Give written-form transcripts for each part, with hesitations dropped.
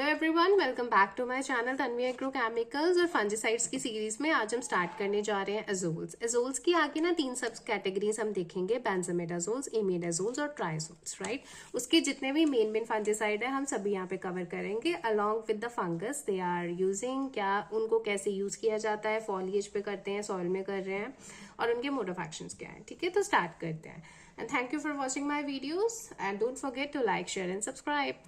Everyone, welcome back to my channel Tanvi agrochemicals. और fungicides की series में आज हम स्टार्ट करने जा रहे हैं एजोल्स। एजोल्स की आगे ना 3 सब कैटेगरीज हम देखेंगे, बेंजोमेडाजोल्स, इमिडाजोल्स और ट्राइजोल्स, राइट। उसके जितने भी मेन फंजीसाइड है हम सभी यहाँ पे कवर करेंगे along with the fungus they are using, क्या उनको कैसे यूज किया जाता है, फॉलिएज पे करते हैं, सॉइल में कर रहे हैं, और उनके मोड ऑफ एक्शंस क्या है। ठीक है, तो स्टार्ट करते हैं। And thank you for watching my videos and don't forget to like, share and subscribe.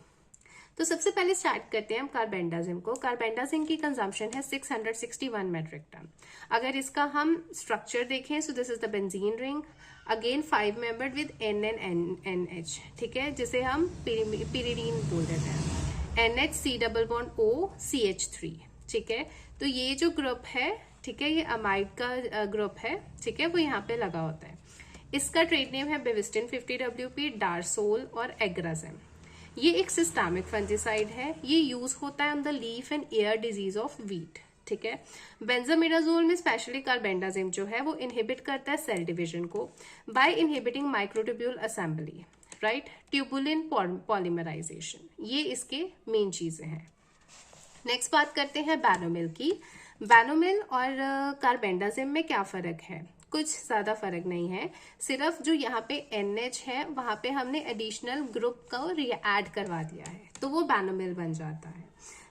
तो सबसे पहले स्टार्ट करते हैं हम कार्बेंडाजिम को। कार्बेंडाजिम की कंजम्पशन है 661 मेट्रिक टन। अगर इसका हम स्ट्रक्चर देखें, so this is the benzene ring, again 5 membered with NN-NH, ठीक है, जिसे हम पिरिडीन बोल देते हैं। NH C double bond O CH3, ठीक है। तो ये जो ग्रुप है, ठीक है, ये अमाइड का ग्रुप है, ठीक है, वो यहाँ पे लगा होता है। इसका ट्रेड नेम है बेविस्टिन 50WP, डार्सोल और एग्राजिम। ये एक सिस्टमिक फंजीसाइड है। ये यूज होता है on the leaf and air disease of wheat, ठीक है। बेंजोमेडाजोल में स्पेशली कार्बेंडाजिम जो है वो इनहिबिट करता है सेल डिवीजन को by inhibiting microtubule assembly, right, tubulin polymerization. ये इसके मेन चीजें हैं। नेक्स्ट बात करते हैं बैनोमिल की। बैनोमिल और कार्बेंडाजिम में क्या फर्क है? कुछ ज्यादा फर्क नहीं है, सिर्फ जो यहाँ पे NH है वहां पे हमने एडिशनल ग्रुप को ऐड करवा दिया है, तो वो बैनोमिल बन जाता है।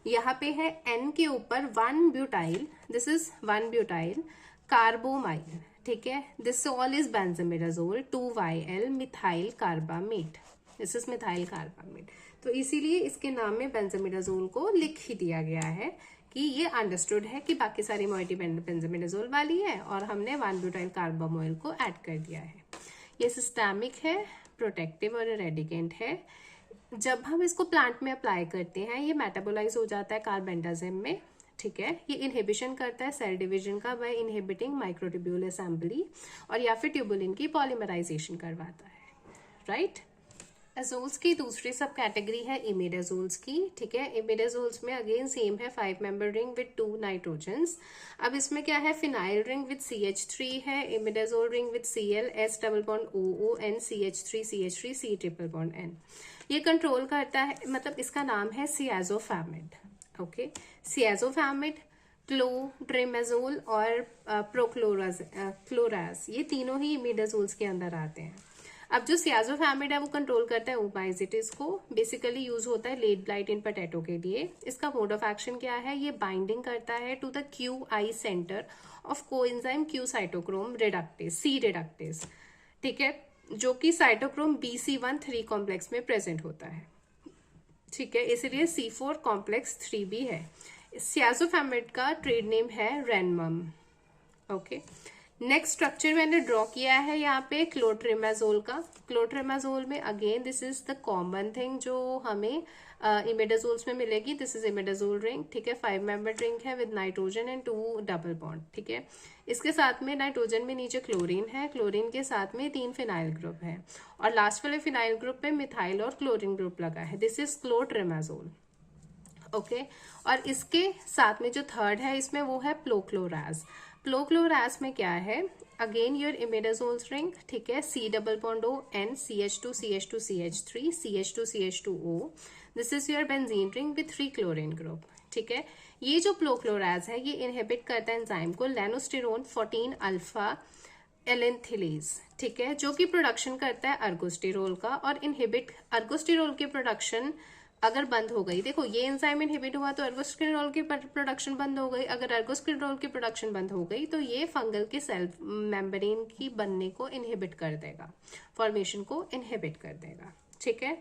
यहाँ पे है N के ऊपर 1 butyl, this is 1 butyl carbamoyl, ठीक है। This all is benzimidazole 2YL methyl carbamate, this is methyl carbamate. तो इसीलिए इसके नाम में बेंजोमेडाजोल को लिख ही दिया गया है कि ये अंडरस्टूड है कि बाकी सारी मॉइटी बेंजोमेडाजोल वाली है और हमने 1 ब्यूटाइल कार्बामोइल को ऐड कर दिया है। ये सिस्टमिक है, प्रोटेक्टिव और रेडिकेंट है। जब हम इसको प्लांट में अप्लाई करते हैं ये मेटाबोलाइज हो जाता है कार्बेंडाजिम में, ठीक है। ये इनहिबिशन करता है सेल डिवीजन का बाय इनहिबिटिंग माइक्रोट्यूब्यूल असेंबली, और या फिर ट्यूबुलिन की पॉलीमराइजेशन करवाता है, राइट। एजोल्स की दूसरी सब कैटेगरी है इमिडाजोल्स की, ठीक है। इमिडाजोल्स में अगेन सेम है, 5 मेंबर रिंग विद 2 नाइट्रोजन्स। अब इसमें क्या है, फिनाइल रिंग विद CH3 है, imidazole ring with Cl S double bond OON CH3 CH3 C triple bond N। ये कंट्रोल करता है, मतलब इसका नाम है सियाजोफैमिड, ओके। सियाजोफैमिड, क्लोट्रिमेजोल और क्लोराज, ये तीनों ही इमिडाजोल्स के अंदर आते हैं। अब जो सियाजोफैमिड है वो कंट्रोल करता है ओमाइजिटिस को, बेसिकली यूज होता है लेट ब्लाइट इन पोटैटो के लिए। इसका मोड ऑफ एक्शन क्या है, ये बाइंडिंग करता है to the QI centre of coenzyme Q cytochrome reductase C reductase, ठीक है, जो कि साइटोक्रोम BC1-3 कॉम्प्लेक्स में प्रेजेंट होता है, ठीक है, इसलिए C4 कॉम्प्लेक्स 3 भी है। सियाजोफैमिड का ट्रेड नेम है रेनमम, ओके। नेक्स्ट स्ट्रक्चर मैंने ड्रॉ किया है यहाँ पे क्लोट्रिमाजोल का। क्लोट्रिमाजोल में again this is the common thing जो हमें इमिडाजोल्स में मिलेगी। दिस इज इमिडाजोल रिंग, ठीक है, 5 मेंबर रिंग है with nitrogen and 2 double bond, ठीक है। इसके साथ में नाइट्रोजन में नीचे क्लोरीन है, क्लोरीन के साथ में 3 फिनाइल ग्रुप है, और लास्ट वाले फिनाइल ग्रुप में मिथाइल और क्लोरीन ग्रुप लगा है। This is clotrimazole, okay. और इसके साथ में जो थर्ड है इसमें वो है प्लोक्लोराज। प्लोक्लोराज में क्या है, अगेन योर इमिडाजोल रिंग, ठीक है, C double bond O N CH2 CH2 CH3 CH2 CH2O, this is your benzene ring with 3 chlorine group, ठीक है। ये जो प्लोक्लोराज है ये इनहिबिट करता है एंजाइम को लेनोस्टेरोन 14 अल्फा एलेंथिलेज, ठीक है, जो कि प्रोडक्शन करता है अर्गोस्टेरोल का, और इनहिबिट अर्गोस्टेरोल की प्रोडक्शन अगर बंद हो गई, देखो ये एंजाइम इनहिबिट हुआ तो अर्गोस्टेरोल की प्रोडक्शन बंद हो गई, अगर अर्गोस्टेरोल की प्रोडक्शन बंद हो गई तो ये फंगल के सेल मेम्ब्रेन की बनने को इनहिबिट कर देगा, फॉर्मेशन को इनहिबिट कर देगा, ठीक है।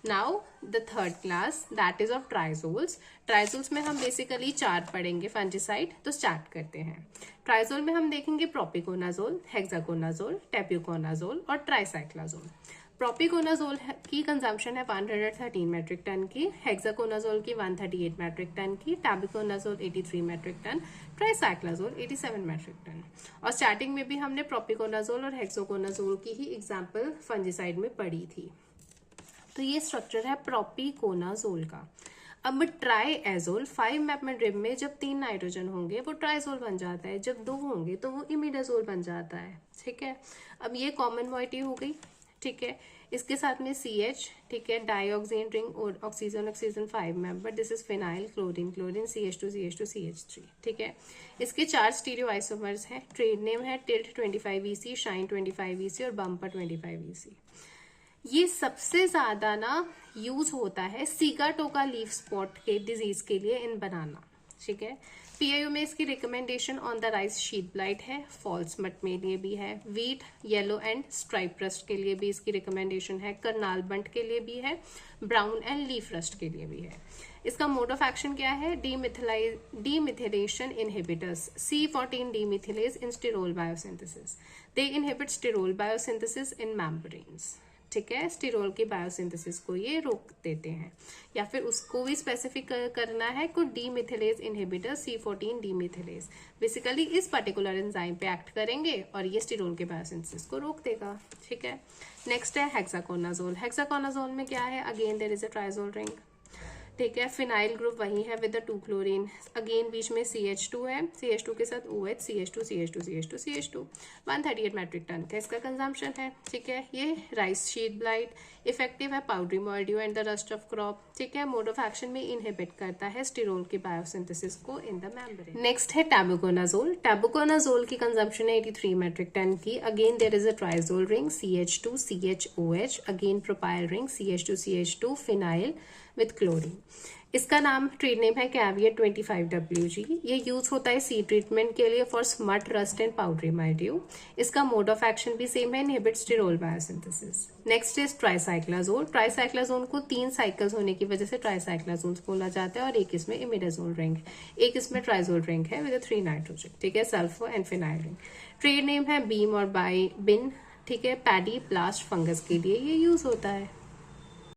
Now the third class that is of triazoles. Triazoles में हम बेसिकली 4 पढ़ेंगे फंजीसाइड, तो स्टार्ट करते हैं। ट्राइजोल में हम देखेंगे प्रोपिकोनाजोल, हेक्साकोनाजोल, टेप्यूकोनाजोल और ट्राइसाइक्लाजोल। प्रोपिकोनाजोल की कंजम्पशन है 113 मेट्रिक टन की, हेक्साकोनाजोल की 138 मेट्रिक टन की, टैबिकोनाजोल 83 मेट्रिक टन, ट्राइसाइक्लाजोल 87 मेट्रिक टन। और स्टार्टिंग में भी हमने प्रोपिकोनाजोल और हेक्साकोनाजोल की ही एग्जाम्पल फंजीसाइड में पढ़ी थी। तो ये स्ट्रक्चर है प्रोपिकोनाजोल का। अब ट्राइएजोल 5 मेंबर रिंग में जब 3 नाइट्रोजन होंगे वो ट्राइजोल बन जाता है, जब 2 होंगे तो वो इमिडाजोल बन जाता है, ठीक है। अब ये कॉमन मॉइटी हो गई, ठीक है। इसके साथ में CH, ठीक है, डाइऑक्सीन रिंग और oxygen oxygen 5 member, this is phenyl chlorine chlorine CH2 CH2 CH3, ठीक है। इसके 4 स्टीरियो आइसोमर्स हैं। ट्रेड नेम है टिल्ट 25EC, शाइन 25EC और बम्पर 25EC। ये सबसे ज्यादा ना यूज होता है सीगाटोका लीफ स्पॉट के डिजीज के लिए इन बनाना, ठीक है। PIO में इसकी recommendation on the rice sheath blight है, फॉल्स मट में लिए भी है, wheat yellow and stripe rust के लिए भी इसकी रिकमेंडेशन है, करनाल बंट के लिए भी है, ब्राउन एंड लीफ रस्ट के लिए भी है। इसका मोड ऑफ एक्शन क्या है? डीमिथिलेशन इनहिबिटर्स, C14 डीमिथिलेज इन स्टिरोल बायोसिंथेसिस। दे इनहिबिट स्टिरोल बायोसिंथेसिस इन मेम्ब्रेन्स, ठीक है। स्टिरोल की बायोसिंथेसिस को ये रोक देते हैं, या फिर उसको भी स्पेसिफिक करना है को डीमिथिलेज इनहिबिटर C14 डीमिथिलेज बेसिकली इस पर्टिकुलर एंजाइम पे एक्ट करेंगे और ये स्टिरोल के बायोसिंथेसिस को रोक देगा, ठीक है। नेक्स्ट है हेक्साकोनाजोल। हेक्साकोनाजोल में क्या है? Again there is a triazole ring, ठीक है। फिनाइल ग्रुप वही है विद द 2 क्लोरीन, अगेन बीच में CH2 है, CH2 के साथ OH, CH2 CH2 CH2 CH2, 138 metric ton का इसका कंजम्पशन है, ठीक है। ये राइस शीट ब्लाइट, इफेक्टिव है powdery mildew and the rust of crop, ठीक है। मोड ऑफ एक्शन में इनहिबिट करता है स्टिरोल की बायोसिंथेसिस को इन द मेम्ब्रेन। नेक्स्ट है टैबुकोनाजोल। टैबुकोनाजोल की कंजम्पशन है 83 मेट्रिक टन की, again there is a triazole ring, CH2 CHOH, again propyl ring, CH2 CH2 phenyl with chlorine. इसका नाम ट्रेड नेम है कैवियर 25WG। ये यूज होता है सी ट्रीटमेंट के लिए for smut rust and powdery mildew. इसका मोड ऑफ एक्शन भी सेम है, inhibit sterol biosynthesis. Next is tricyclazole. Tricyclazole को 3 साइकिल्स होने की वजह से ट्राइसाइक्लाजोल बोला जाता है, और एक इसमें इमिडाजोल रिंग, एक इसमें ट्राइजोल रिंग है विद 3 नाइट्रोजन, ठीक है, sulphur and phenyl ring. Trade name है बीम और बाई बिन, ठीक है। पैडी ब्लास्ट फंगस के लिए ये यूज होता है।